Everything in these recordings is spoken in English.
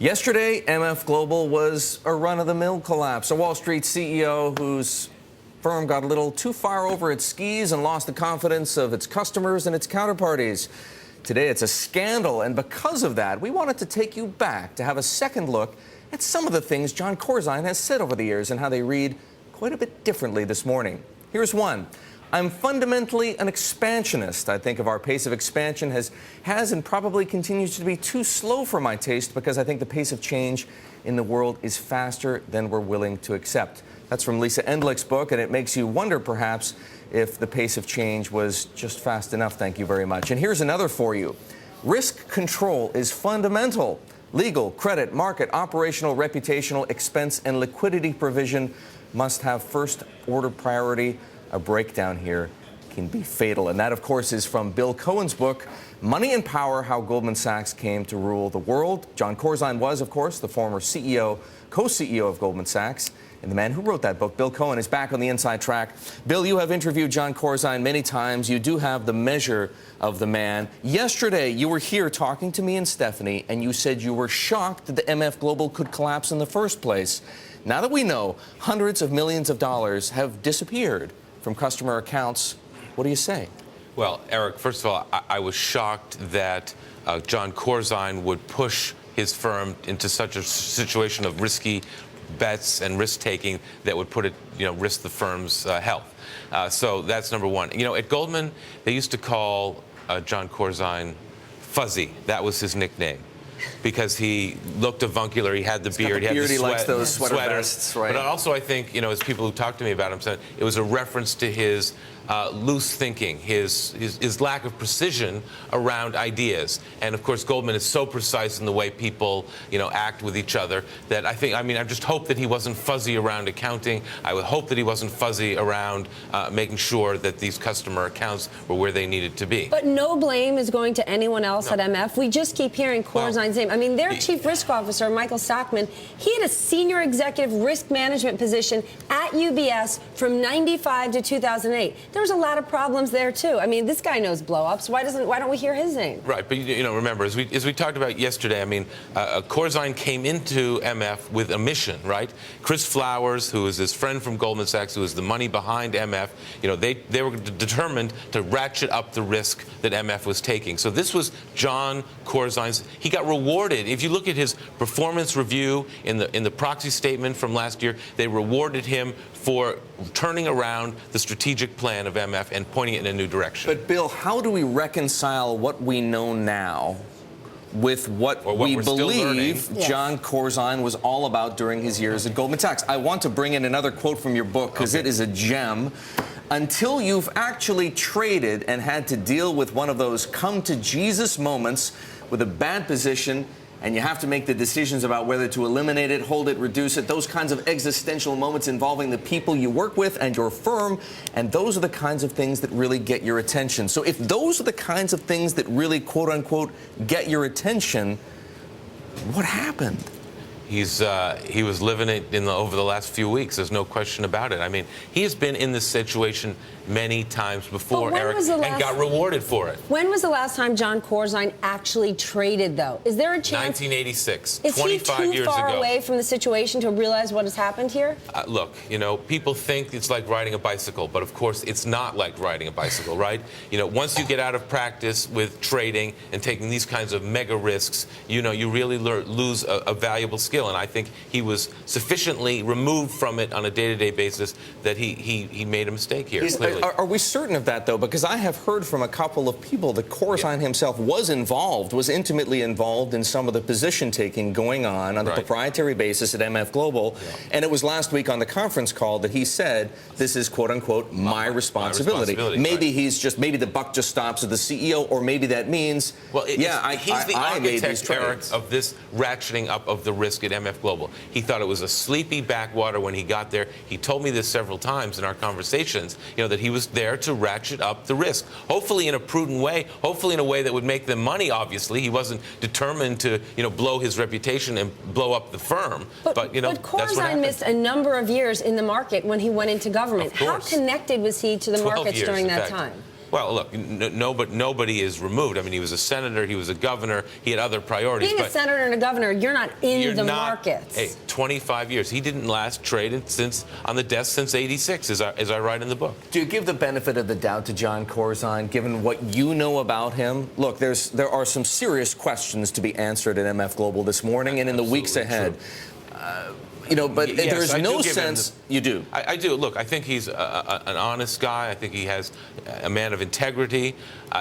Yesterday, MF Global was a run-of-the-mill collapse. A Wall Street CEO whose firm got a little too far over its skis and lost the confidence of its customers and its counterparties. Today, it's a scandal, and because of that, we wanted to take you back to have a second look at some of the things Jon Corzine has said over the years and how they read quite a bit differently this morning. Here's one. I'm fundamentally an expansionist. I think of our pace of expansion has and probably continues to be too slow for my taste because I think the pace of change in the world is faster than we're willing to accept. That's from Lisa Endlich's book, and it makes you wonder, perhaps, if the pace of change was just fast enough. Thank you very much. And here's another for you. Risk control is fundamental. Legal, credit, market, operational, reputational, expense, and liquidity provision must have first-order priority. A breakdown here can be fatal. And that, of course, is from Bill Cohan's book, Money and Power, How Goldman Sachs Came to Rule the World. Jon Corzine was, of course, the former CEO, co-CEO of Goldman Sachs. And the man who wrote that book, Bill Cohan, is back on the Inside Track. Bill, you have interviewed Jon Corzine many times. You do have the measure of the man. Yesterday, you were here talking to me and Stephanie, and you said you were shocked that the MF Global could collapse in the first place. Now that we know hundreds of millions of dollars have disappeared from customer accounts, what do you say? Well, Eric, first of all, I was shocked that Jon Corzine would push his firm into such a situation of risky bets and risk-taking that would put it, risk the firm's health. So that's number one. At Goldman, they used to call Jon Corzine Fuzzy. That was his nickname, because he looked avuncular. He had the beard. He likes those sweater vests, right? But also, I think, as people who talked to me about him said, it was a reference to his loose thinking, his lack of precision around ideas. And of course, Goldman is so precise in the way people, act with each other that I just hope that he wasn't fuzzy around accounting. I would hope that he wasn't fuzzy around making sure that these customer accounts were where they needed to be. But no blame is going to anyone else at MF. We just keep hearing Corzine's name. Their chief risk officer, Michael Sackman, he had a senior executive risk management position at UBS from 95 to 2008. There was a lot of problems there too. This guy knows blow-ups. Why don't we hear his name? Right, but remember, as we talked about yesterday, Corzine came into MF with a mission, right? Chris Flowers, who is his friend from Goldman Sachs, who is the money behind MF, they were determined to ratchet up the risk that MF was taking. So this was Jon Corzine's. He got rewarded. If you look at his performance review in the proxy statement from last year, they rewarded him for turning around the strategic plan of MF and pointing it in a new direction. But, Bill, how do we reconcile what we know now with what we believe Jon Corzine was all about during his years at Goldman Sachs? I want to bring in another quote from your book because it is a gem. Until you've actually traded and had to deal with one of those come-to-Jesus moments with a bad position, and you have to make the decisions about whether to eliminate it, hold it, reduce it, those kinds of existential moments involving the people you work with and your firm, and those are the kinds of things that really get your attention. So if those are the kinds of things that really, quote-unquote, get your attention, what happened? He was living it over the last few weeks. There's no question about it. He has been in this situation many times before, Eric, and got rewarded for it. When was the last time Jon Corzine actually traded, though? Is there a chance? 1986, is 25 years ago. Is he too far away from the situation to realize what has happened here? Look, people think it's like riding a bicycle, but of course it's not like riding a bicycle, right? Once you get out of practice with trading and taking these kinds of mega risks, you really lose a valuable skill. And I think he was sufficiently removed from it on a day-to-day basis that he made a mistake here. Are we certain of that, though? Because I have heard from a couple of people that Corzine himself was intimately involved in some of the position-taking going on a proprietary basis at MF Global. And it was last week on the conference call that he said, this is, quote-unquote, my responsibility. Maybe maybe the buck just stops at the CEO, or maybe that means, he's the architect, Eric, of this ratcheting up of the risk at MF Global. He thought it was a sleepy backwater when he got there. He told me this several times in our conversations, that he was there to ratchet up the risk, hopefully in a prudent way, hopefully in a way that would make them money, obviously. He wasn't determined to, blow his reputation and blow up the firm. But Corzine missed a number of years in the market when he went into government. How connected was he to the markets during that time? Well, look, nobody is removed. I mean, he was a senator, he was a governor, he had other priorities. Being a senator and a governor, you're not in the markets. Hey, 25 years. He didn't last traded on the desk since '86, as I write in the book. Do you give the benefit of the doubt to Jon Corzine, given what you know about him? Look, there are some serious questions to be answered at MF Global this morning and in the weeks ahead. But yes, there's no sense you do. I do. Look, I think he's an honest guy. I think he has a man of integrity.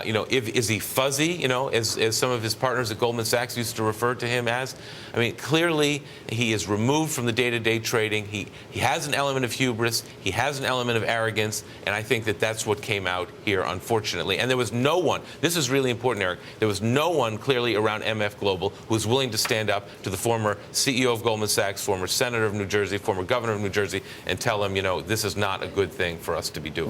Is he fuzzy? As some of his partners at Goldman Sachs used to refer to him as. I mean, clearly he is removed from the day-to-day trading. He has an element of hubris. He has an element of arrogance, and I think that's what came out here, unfortunately. And there was no one. This is really important, Eric. There was no one clearly around MF Global who was willing to stand up to the former CEO of Goldman Sachs, former senator of New Jersey, former governor of New Jersey, and tell him, this is not a good thing for us to be doing.